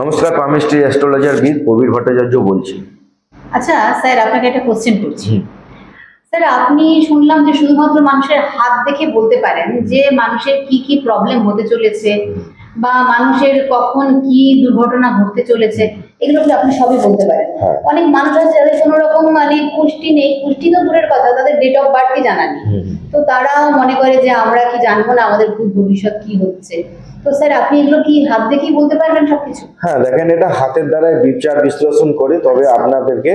নমস্কার, palmistry astrologer বিদ প্রবীর ভট্টাচার্য বলছি। আচ্ছা স্যার, আপনাকে একটা কোশ্চেন করছি। স্যার, আপনি শুনলাম যে শুধুমাত্র মানুষের হাত দেখে বলতে পারেন যে মানুষের কি কি প্রবলেম হতে চলেছে বা মানুষের কখন কি দুর্ঘটনা ঘটতে চলেছে, এগুলো কি আপনি সবই বলতে পারেন? অনেক মানুষ আছে যাদের কোনো রকম পুষ্টি নেই, পুষ্টি তো দূরের কথা, তাদের ডেট অফ বার্থই জানা নেই। তো তারাও মনে করে যে আমরা কি জানবো না আমাদের ভবিষ্যৎ কি হচ্ছে। তো স্যার, আপনি এগুলো কি হাত দেখেই বলতে পারবেন সবকিছু? হ্যাঁ, দেখেন, এটা হাতের দ্বারা বিচার বিশ্লেষণ করে তবে আপনাদেরকে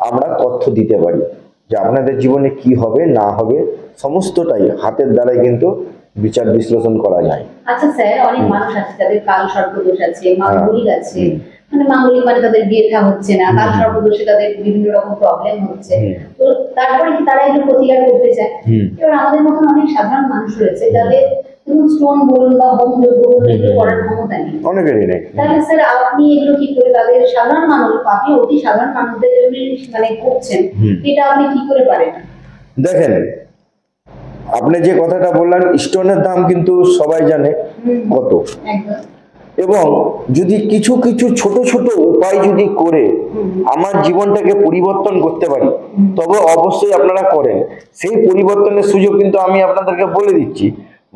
আমরা তথ্য দিতে পারি যে আপনাদের জীবনে কি হবে না হবে, সমস্তটাই হাতের দ্বারাই কিন্তু বিচার বিশ্লেষণ করা যায়। আচ্ছা স্যার, অনেক মানুষ আছে যাদের কাল সর্পদোষ আছে, মাঙ্গলিক আছে, মাঙ্গলিক তাদের বিয়ে থা হচ্ছে না, কাল সর্পদোষে তাদের বিভিন্ন রকম প্রবলেম হচ্ছে। তো তারপরে কি তারা একটু প্রতিকার করতে চায়? এবার আমাদের মতন অনেক সাধারণ মানুষ রয়েছে যাদের স্টোন বলুন বা হোম যজ্ঞ বলুন, এগুলো করার ক্ষমতা নেই, অনেকেরই নেই। তাহলে স্যার আপনি এগুলো কি করে তাদের সাধারণ মানুষ, আপনি অতি সাধারণ মানুষদের জন্য করছেন, এটা আপনি কি করে পারেন? দেখেন, আপনি যে কথাটা বললেন, স্টোনের দাম কিন্তু সবাই জানে কত, এবং যদি কিছু কিছু ছোট ছোট উপায় যদি করে আমার জীবনটাকে পরিবর্তন করতে পারি তবে অবশ্যই আপনারা করেন। সেই পরিবর্তনের সুযোগ কিন্তু আমি আপনাদেরকে বলে দিচ্ছি।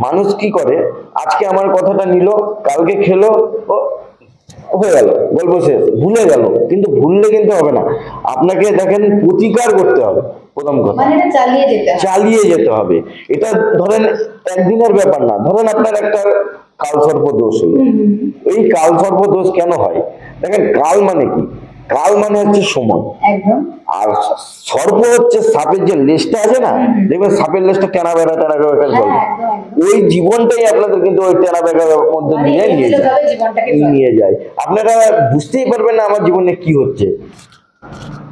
মানুষ কি করে, আজকে আমার কথাটা নিল, কালকে খেলো, ও হয়ে গেল, গল্প শেষ, ভুলে গেল। কিন্তু ভুললে কিন্তু হবে না, আপনাকে দেখেন প্রতিকার করতে হবে। প্রথম কথা চালিয়ে যেতে হবে। এটা ধরেন একদিনের ব্যাপার না। ধরেন আপনার একটা কালসর্প দোষ হলো। এই কালসর্প দোষ কেন হয়? দেখেন, কাল মানে কি? কাল মানে হচ্ছে সময়, আর সর্প হচ্ছে সাপের যে লেজটা আছে না, দেখবেন সাপের লেজটা টেনা বেড়া চলে, ওই জীবনটাই আপনাদের কিন্তু ওই টেনা বেড়ার মধ্যে নিয়ে যায়। আপনারা বুঝতেই পারবেন না আমার জীবনে কি হচ্ছে।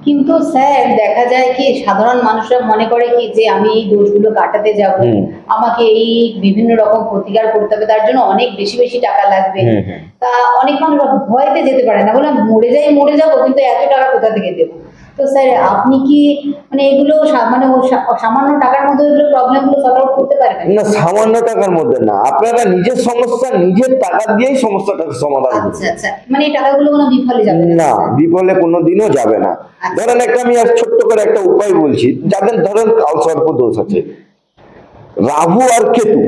কিন্তু স্যার, দেখা যায় কি সাধারণ মানুষরা মনে করে কি যে আমি এই দোষগুলো কাটাতে যাব, আমাকে এই বিভিন্ন রকম প্রতিকার করতে হবে, তার জন্য অনেক বেশি বেশি টাকা লাগবে। তা অনেক মানুষ ভয়তে যেতে পারে না, বলে মরে যাবো, কিন্তু এত টাকা কোথা থেকে দেবো? তো স্যার, আপনি কি এগুলো সামান্য টাকার মধ্যে এগুলো প্রবলেম গুলো সর্ট আউট করতে পারবেন? না, সামান্য টাকার মধ্যে না, আপনারা নিজের সমস্যা নিজের টাকা দিয়েই সমস্যাটাকে সমাধান করবেন। আচ্ছা আচ্ছা, এই টাকাগুলো কোনো বিফলে যাবে না? বিফলে কোনোদিনও যাবে না। ধরেন একটা আমি আর ছোট্ট করে একটা উপায় বলছি। যাদের ধরেন কালসর্প দোষ আছে, রাহু আর কেতু,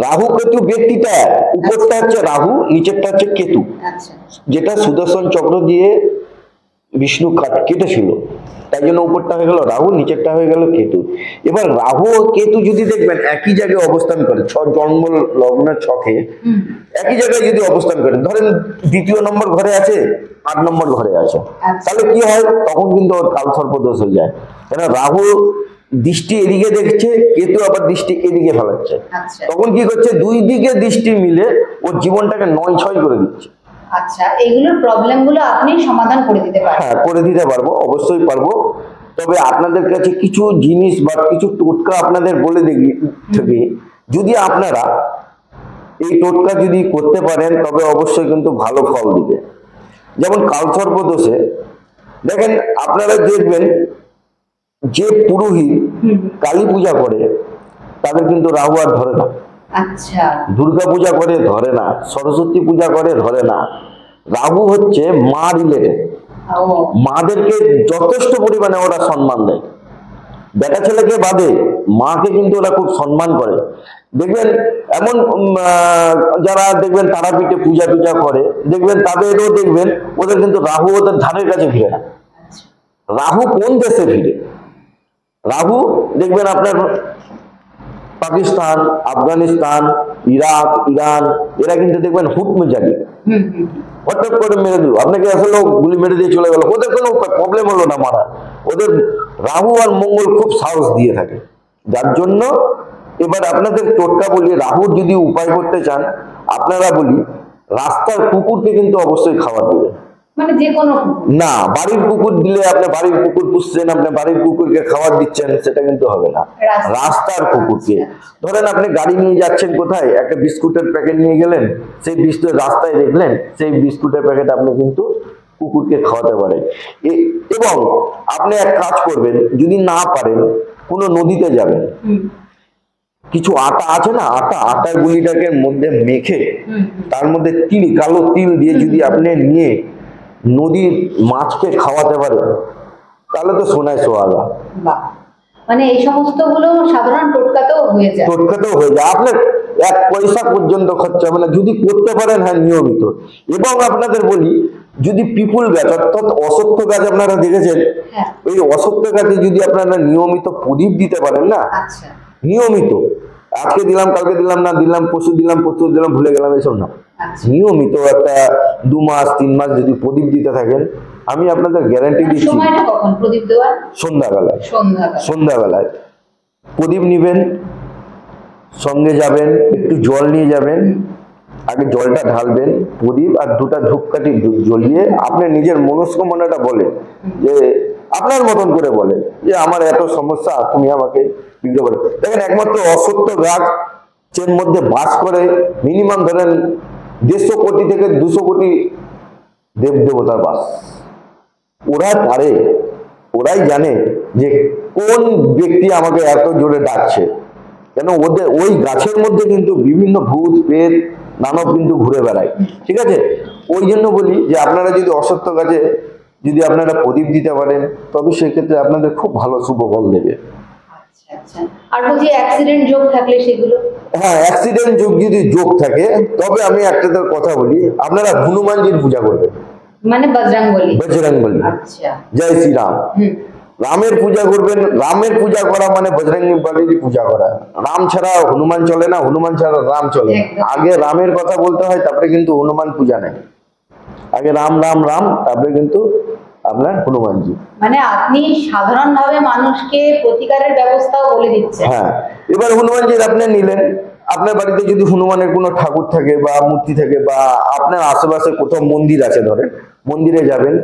রাহু কেতু ব্যক্তিটা উপরটা হচ্ছে রাহু, নিচেরটা হচ্ছে কেতু, যেটা সুদর্শন চক্র দিয়ে বিষ্ণু কেটেছিল, তাই জন্য উপরটা হয়ে গেল রাহু, নিচেরটা হয়ে গেল কেতু। এবার রাহু ও কেতু যদি দেখবেন একই জায়গায় অবস্থান করে, জন্ম লগ্নের ছকে একই জায়গায় যদি অবস্থান করে, ধরেন ২য় নম্বর ঘরে আছে, ৮ নম্বর ঘরে আছে, তাহলে কি হয়? তখন কিন্তু ওর কালসর্প দোষ হয়ে যায়। কেন? রাহু দৃষ্টি এদিকে দেখছে, কেতু আবার দৃষ্টি এদিকে ফেলাচ্ছে। তখন কি করছে? দুই দিকে দৃষ্টি মিলে ওর জীবনটাকে ৯-৬ করে দিচ্ছে। আচ্ছা, এইগুলোর প্রবলেমগুলো আপনি সমাধান করে দিতে পারবেন? হ্যাঁ, করে দিতে পারবো, অবশ্যই পারবো। তবে আপনাদের কাছে কিছু জিনিস বা কিছু টোটকা আপনাদের বলে থাকি, যদি আপনারা এই টোটকা যদি করতে পারেন তবে অবশ্যই কিন্তু ভালো ফল দিবে। যেমন কালসর্প দোষে দেখেন, আপনারা দেখবেন যে পুরোহিত কালী পূজা করে তাদের কিন্তু রাহু আর ধরে না। আচ্ছা, দুর্গা পূজা করে ধরে না, সরস্বতী পূজা করে ধরে না। রাহু হচ্ছে মা রিলেটেড, মাদেরকে যথেষ্ট পরিমাণে ওরা সম্মান দেয়। বেটা ছেলেকে বাদে মাকে কিন্তু ওরা খুব সম্মান করে। দেখবেন এমন যারা দেখবেন তারাপীঠে পূজা টুজা করে, দেখবেন তাদেরও দেখবেন ওদের কিন্তু রাহু ওদের ধারের কাছে ফিরে না। রাহু কোন দেশে ফিরে? রাহু দেখবেন আপনার পাকিস্তান, আফগানিস্তান, ইরাক, ইরান, এরা কিন্তু দেখবেন হুট মেজাজি, হঠাৎ করে মেরে দিল আপনাকে, আসলে গুলি মেরে দিয়ে চলে গেল, ওদের কোনো প্রবলেম হলো না মারা। ওদের রাহু আর মঙ্গল খুব সাহস দিয়ে থাকে। যার জন্য এবার আপনাদের টোটকা বলি, রাহুর যদি উপায় করতে চান আপনারা বলি, রাস্তার কুকুরকে কিন্তু অবশ্যই খাবার দেবে। না, বাড়ির কুকুর দিলে, আপনি বাড়ির কুকুর পুষছেন, আপনি বাড়ির কুকুরকে খাবার দিচ্ছেন, সেটা কিন্তু হবে না। রাস্তার কুকুরকে, ধরেন আপনি গাড়ি নিয়ে যাচ্ছেন কোথায়, একটা বিস্কুটের প্যাকেট নিয়ে গেলেন, সেই বিস্কুট রাস্তায় দেখলেন, সেই বিস্কুটের প্যাকেট আপনি কিন্তু কুকুরকে খাওয়াতে পারেন। এবং আপনি এক কাজ করবেন, যদি না পারেন কোনো নদীতে যাবেন, কিছু আটা আছে না, আটা গুলিটাকে মধ্যে মেখে তার মধ্যে তিল, কালো তিল দিয়ে যদি আপনি নিয়ে নদীর মাছকে খাওয়াতে পারেন তাহলে তো সোনায় সোহাগা। মানে এই সমস্ত গুলো সাধারণ টোটকাতেও হয়ে যায়, আপনার 1 পয়সা পর্যন্ত খরচা হবে না যদি করতে পারেন, হ্যাঁ নিয়মিত। এবং আপনাদের বলি, যদি পিপুল গাছ অর্থাৎ অশ্বত্থ গাছ আপনারা দেখেছেন, ওই অশ্বত্থ গাছে যদি আপনারা নিয়মিত প্রদীপ দিতে পারেন না, নিয়মিত, আজকে দিলাম কালকে দিলাম না, দিলাম পরশু দিলাম পরশু দিলাম ভুলে গেলাম, এসব না, নিয়মিত একটা 2 মাস 3 মাস যদি প্রদীপ দিতে থাকেন, আমি আপনাদের গ্যারান্টি দিচ্ছি। সময়টা কখন প্রদীপ দেওয়ার? সন্ধ্যাবেলায়। সন্ধ্যাবেলায় প্রদীপ নিবেন, সঙ্গে যাবেন, একটু জল নিয়ে যাবেন, আগে জলটা ঢালবেন, প্রদীপ আর 2টা ধূপকাঠি জ্বলিয়ে আপনি নিজের মনস্কামনাটা বলে, যে আপনার মতন করে বলে যে আমার এত সমস্যা, তুমি আমাকে বিঘ্ন করে। দেখেন, একমাত্র অশ্বত্থ গাছের মধ্যে বাস করে মিনিমাম ধরেন 150 কোটি থেকে 200 কোটি দেব দেবতার বাস। ওরা পারে, ওরাই জানে যে কোন ব্যক্তি আমাকে এত জোরে ডাকছে, কেন ওদের ওই গাছের মধ্যে কিন্তু বিভিন্ন ভূত প্রেত দানব কিন্তু ঘুরে বেড়ায়, ঠিক আছে? ওই জন্য বলি যে আপনারা যদি অশ্বত্থ গাছে যদি আপনারা প্রদীপ দিতে পারেন, তবে সেক্ষেত্রে আপনাদের খুব ভালো শুভ ফল দেবে। আর বলছি অ্যাক্সিডেন্ট যোগ থাকলে সেগুলো? হ্যাঁ, অ্যাক্সিডেন্ট যোগ যদি যোগ থাকে, তবে আমি একটা কথা বলি, আপনারা হনুমানজির পূজা করবেন, মানে বজরংবলী। আচ্ছা, জয় শ্রীরাম। রামের পূজা করবেন, রামের পূজা করা মানে বজরংবলীর পূজা করা। রাম ছাড়া হনুমান চলে না, হনুমান ছাড়া রাম চলে না। আগে রামের কথা বলতে হয়, তারপরে কিন্তু হনুমান পূজা নেই, আগে রাম রাম রাম, তারপরে কিন্তু আপনার হনুমানজি। মানে আপনি সাধারণভাবে মানুষকে প্রতিকারের ব্যবস্থাও বলে দিচ্ছেন। হ্যাঁ, এবার হনুমানজির আপনি নিলেন, আপনার বাড়িতে যদি হনুমানের কোনো ঠাকুর থাকে বা মূর্তি থাকে, বা আপনার আশেপাশে কোথাও মন্দির আছে, ধরেন মন্দিরে যাবেন,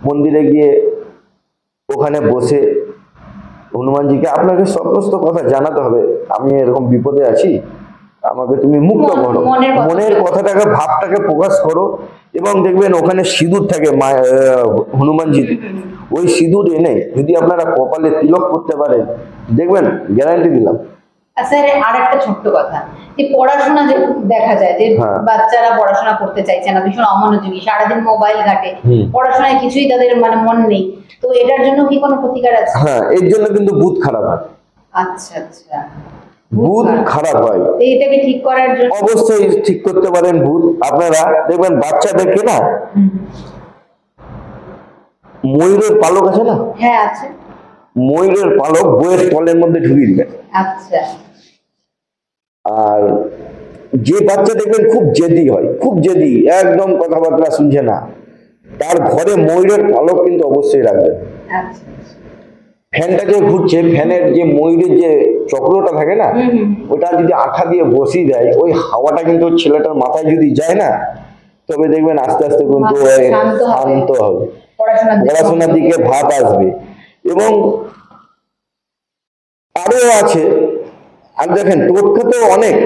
মন্দিরে গিয়ে ওখানে বসে হনুমানজিকে আপনাকে সমস্ত কথা জানাতে হবে, আমি এরকম বিপদে আছি, আমাকে তুমি মুক্ত করো, মনের কথাটাকে ভাবটাকে প্রকাশ করো। এবং দেখবেন ওখানে সিঁদুর থাকে হনুমানজি, ওই সিঁদুর এনে যদি আপনারা কপালে তিলক করতে পারেন, দেখবেন, গ্যারান্টি দিলাম। স্যার আর একটা ছোট্ট কথা, যে পড়াশোনা যে দেখা যায় যে বাচ্চারা পড়াশোনা করতে চাইছে না, ভীষণ অমনোযোগী, সারাদিন মোবাইল ঘাটে, পড়াশোনায় কিছুই তাদের মানে মন নেই, তো এটার জন্য কি কোনো প্রতিকার আছে? হ্যাঁ, এর জন্য কিন্তু বুধ খারাপ হয়। আচ্ছা আচ্ছা, বুধ খারাপ হয়, এইটাকে ঠিক করার জন্য অবশ্যই ঠিক করতে পারেন বুধ। আপনারা দেখবেন বাচ্চাদেরকে না, ময়ূরের পালক আছে না? হ্যাঁ আছে। ময়ূরের পালক বইয়ের তলের মধ্যে ঢুকিয়ে দিবেন। আচ্ছা। আর যে বাচ্চা দেখবেন খুব জেদি হয়, খুব জেদি, একদম কথাবার্তা শুনছে না, তার ঘরে ময়ূরের পালক কিন্তু অবশ্যই রাখবেন। আচ্ছা। ফ্যানটা যে ঘুরছে, ফ্যানের যে ময়ূরের যে চক্রটা থাকে না, ওটা যদি আঠা দিয়ে বসিয়ে দেয়, ওই হাওয়াটা কিন্তু ছেলেটার মাথায় যদি যায় না, তবে দেখবেন আস্তে আস্তে কিন্তু শান্ত হবে, পড়াশোনার দিকে ভাব আসবে। এবং আরো আছে, আর দেখেন টোটকা তো অনেক,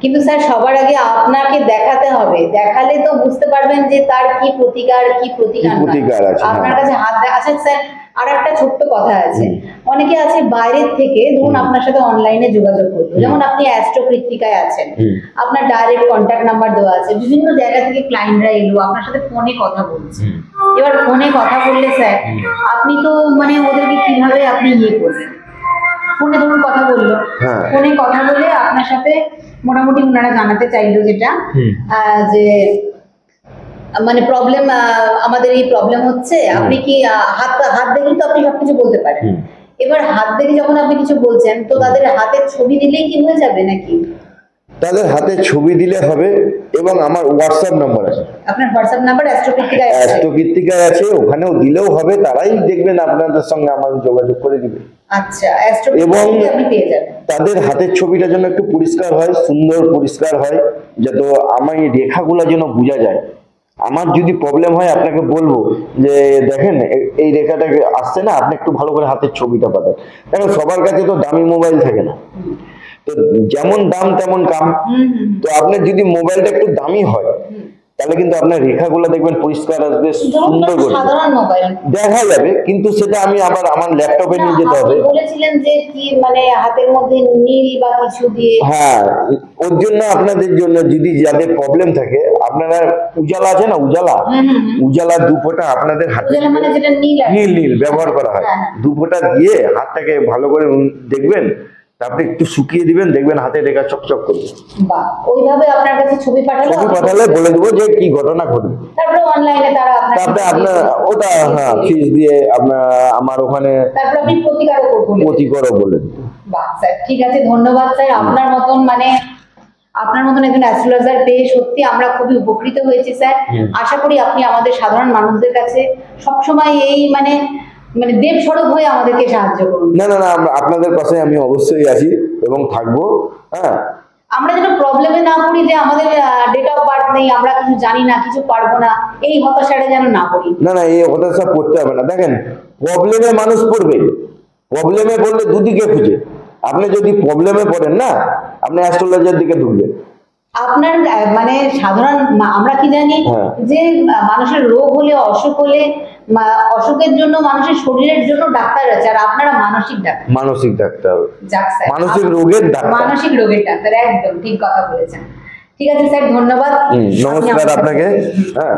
কিন্তু স্যার সবার আগে আপনাকে দেখাতে হবে, দেখালে তো বুঝতে পারবেন যে তার কি প্রতিকার কি প্রতিকার আছে। আপনার কাছে হাত আছে। স্যার আর একটা ছোট্ট কথা আছে, অনেকে আছে বাইরের থেকে, ধরুন আপনার সাথে অনলাইনে যোগাযোগ করলো, যেমন আপনি অ্যাস্ট্রোকৃত্তিকায় আছেন, আপনার ডাইরেক্ট কন্ট্যাক্ট নাম্বার দেওয়া আছে, বিভিন্ন জায়গা থেকে ক্লায়েন্টরা এলো, আপনার সাথে ফোনে কথা বলছে। এবার ফোনে কথা বললে স্যার আপনি তো মানে ওদেরকে কিভাবে আপনি ইয়ে করবেন, ফোনে ধরুন কথা বললো, ফোনে কথা বলে আপনার সাথে মোটামুটি ওনারা জানাতে চাইলো যেটা যে মানে প্রবলেম, আমাদের এই প্রবলেম হচ্ছে, আপনি কি হাত দেখে তো আপনি সবকিছু বলতে পারেন। এবার হাত দেখে যখন আপনি কিছু বলছেন, তো তাদের হাতের ছবি দিলেই কি হয়ে যাবে নাকি? তাদের হাতে ছবি দিলে হবে, এবং আমার হোয়াটসঅ্যাপ নাম্বার আছে। আপনার হোয়াটসঅ্যাপ নাম্বার অ্যাস্ট্রোকৃত্তিকায় আছে, ওখানেও দিলেও হবে, তারাই দেখবেন আপনাদের সঙ্গে আমার যোগাযোগ করে দিবে। আচ্ছা, এবং তাদের হাতের ছবিটা যেন একটু পরিষ্কার হয়, সুন্দর পরিষ্কার হয়, যাতে আমার এই রেখাগুলো যেন বোঝা যায়। আমার যদি প্রবলেম হয় আপনাকে বলবো যে দেখেন এই রেখাটাকে আসছে না, আপনি একটু ভালো করে হাতের ছবিটা পাঠান। দেখেন সবার কাছে তো দামি মোবাইল থাকে না, তো যেমন দাম তেমন কাম। তো আপনার যদি মোবাইলটা একটু দামি হয়, তাহলে কিন্তু আপনার রেখাগুলো দেখবেন পরিষ্কার আসবে, ধরুন সুন্দর করে সাধারণ মোবাইল দেখা যাবে। কিন্তু সেটা আমি আবার আমার ল্যাপটপে না, নিয়ে যেতে আপনি হবে। বলেছিলেন যে কি মানে হাতের মধ্যে নীল বা কিছু দিয়ে। হ্যাঁ, ওর জন্য আপনাদের জন্য যদি যাদের প্রবলেম থাকে, আপনারা উজালা আছে না, উজালা, উজালা 2 ফোঁটা আপনাদের হাতে উজালা মানে যেটা নীল আর কি। নীল নীল ব্যবহার করা হয়, হ্যাঁ, হ্যাঁ। 2 ফোঁটা দিয়ে হাতটাকে ভালো করে দেখবেন, তারপরে একটু শুকিয়ে দিবেন, দেখবেন হাতে রেখা চকচক করবে। বাহ, ওইভাবে আপনার কাছে ছবি পাঠালে ছবি পাঠালে বলে দেবো যে কি ঘটনা ঘটবে। তারপরে অনলাইনে তারা তারপরে আপনার ওটা হ্যাঁ ফিস দিয়ে আপনার আমার ওখানে তারপরে আপনি প্রতিকারও করবেন। প্রতিকারও বলে দেবো। বাহ স্যার, ঠিক আছে, ধন্যবাদ স্যার। আপনার মতন মানে আপনার মতন একজন অ্যাস্ট্রোলজার পেয়ে সত্যি আমরা খুবই উপকৃত হয়েছি স্যার। আশা করি আপনি আমাদের সাধারণ মানুষদের কাছে সবসময় এই মানে মানে দেব স্বরূপ হয়ে আমাদেরকে সাহায্য করুন। না না না, আপনাদের পাশে আমি অবশ্যই আছি এবং থাকবো। হ্যাঁ, আমরা যেন প্রবলেমে না পড়ি যে আমাদের ডেট অফ বার্থ নেই, আমরা কিছু জানি না, কিছু পারবো না, এই হতাশাটা যেন না পড়ি। না না, এই হতাশা পড়তে হবে না। দেখেন, প্রবলেমে মানুষ পড়বে, প্রবলেমে পড়লে দুদিকে খুঁজে। আপনি যদি প্রবলেমে পড়েন না, আপনি অ্যাস্ট্রোলজার দিকে ঢুকবেন। আপনার মানে সাধারণ আমরা কি জানি হ্যাঁ। যে মানুষের রোগ হলে, অসুখ হলে, অসুখের জন্য মানুষের শরীরের জন্য ডাক্তার আছে, আর আপনারা মানসিক ডাক্তার। মানসিক ডাক্তার, যাক স্যার, মানসিক রোগের ডাক্তার। মানসিক রোগের ডাক্তার, একদম ঠিক কথা বলেছেন। ঠিক আছে স্যার, ধন্যবাদ। নমস্কার আপনাকে। হ্যাঁ।